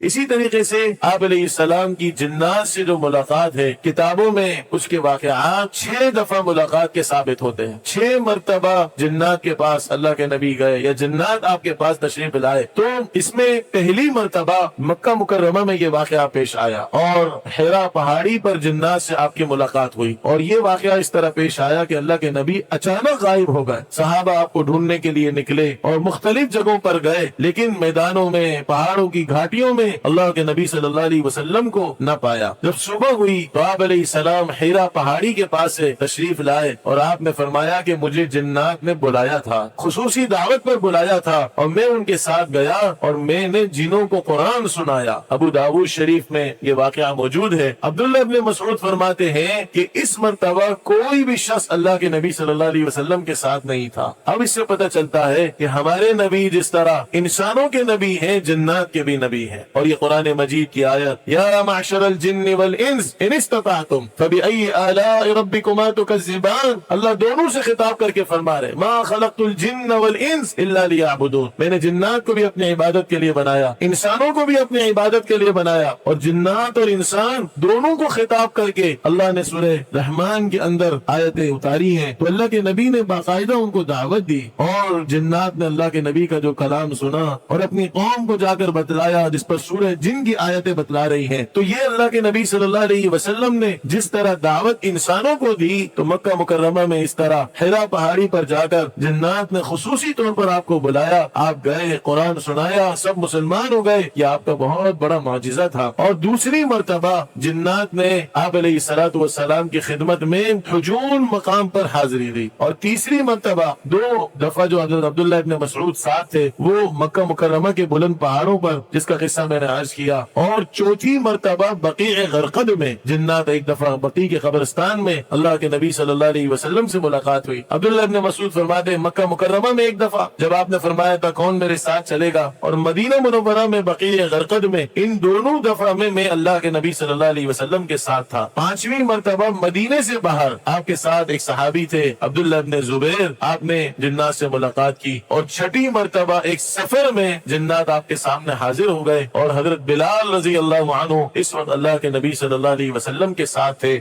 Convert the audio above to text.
اسی طریقے سے آپ علیہ السلام کی جنات سے جو ملاقات ہے، کتابوں میں اس کے واقعات 6 دفعہ ملاقات کے ثابت ہوتے ہیں۔ 6 مرتبہ جنات کے پاس اللہ کے نبی گئے یا جنات آپ کے پاس تشریف لائے۔ تو اس میں پہلی مرتبہ مکہ مکرمہ میں یہ واقعہ پیش آیا اور حرا پہاڑی پر جنات سے آپ کی ملاقات ہوئی، اور یہ واقعہ اس طرح پیش آیا کہ اللہ کے نبی اچانک غائب ہو گئے۔ صحابہ آپ کو ڈھونڈنے کے لیے نکلے اور مختلف جگہوں پر گئے، لیکن میدانوں میں، پہاڑوں کی گھاٹیوں میں اللہ کے نبی صلی اللہ علیہ وسلم کو نہ پایا۔ جب صبح ہوئی تو آپ علیہ السلام حرا پہاڑی کے پاس سے تشریف لائے اور آپ نے فرمایا کہ مجھے جنات نے بلایا تھا، خصوصی دعوت پر بلایا تھا، اور میں ان کے ساتھ گیا اور میں نے جنوں کو قرآن سنایا۔ ابو داؤد شریف میں یہ واقعہ موجود ہے۔ عبداللہ ابن مسعود فرماتے ہیں کہ اس مرتبہ کوئی بھی شخص اللہ کے نبی صلی اللہ علیہ وسلم کے ساتھ نہیں تھا۔ اب اس سے پتہ چلتا ہے کہ ہمارے نبی جس طرح انسانوں کے نبی ہیں، جنات کے بھی نبی ہیں۔ اور یہ قرآن مجید کی آیت، یا معشر الجن والانس ان استطعتم فبأي آلاء ربكما تكذبان، اللہ دونوں سے خطاب کر کے فرما رہے، ما خلقت الجن والانس الا ليعبدون، میں نے جنات کو بھی اپنی عبادت کے لیے بنایا، انسانوں کو بھی اپنی عبادت کے لیے بنایا۔ اور جنات اور انسان دونوں کو خطاب کر کے اللہ نے سورہ رحمان کے اندر آیتیں اتاری ہیں۔ تو اللہ کے نبی نے باقاعدہ ان کو دعوت دی، اور جنات نے اللہ کے نبی کا جو کلام سنا اور اپنی قوم کو جا کر بتلایا، جس پر سورہ جن کی آیتیں بتلا رہی ہیں۔ تو یہ اللہ کے نبی صلی اللہ علیہ وسلم نے جس طرح دعوت انسانوں کو دی، تو مکہ مکرمہ میں اس طرح حرا پہاڑی پر جا کر جنات نے خصوصی طور پر آپ کو بلایا، آپ گئے، قرآن سنایا، سب مسلمان ہو گئے۔ یہ آپ کا بہت بڑا معجزہ تھا۔ اور دوسری مرتبہ جنات نے آپ علیہ الصلوۃ والسلام کی خدمت میں حجون مقام پر حاضری دی، اور تیسری مرتبہ 2 دفعہ جو حضرت عبداللہ ابن مسعود ساتھ تھے، وہ مکہ مکرمہ کے بلند پہاڑوں پر، جس کا قصہ میں نے عرض کیا۔ اور چوتھی مرتبہ بقیع غرقد میں جنات ایک دفعہ بقیع کے قبرستان میں اللہ کے نبی صلی اللہ علیہ وسلم سے ملاقات ہوئی۔ عبداللہ ابن مسعود فرماتے ہیں مکہ مکرمہ میں ایک دفعہ جب آپ نے فرمایا تھا کون میرے ساتھ چلے گا، اور مدینہ منورہ میں بقیع غرقد میں، ان دونوں دفعہ میں اللہ کے نبی صلی اللہ علیہ وسلم کے ساتھ تھا۔ 5ویں مرتبہ مدینے سے باہر آپ کے ساتھ ایک صحابی تھے عبداللہ ابن زبیر، آپ نے جنات سے ملاقات کی۔ اور 6ٹھی مرتبہ ایک سفر میں جنات آپ کے سامنے حاضر ہو گئے، اور حضرت بلال رضی اللہ عنہ اس وقت اللہ کے نبی صلی اللہ علیہ وسلم کے ساتھ تھے۔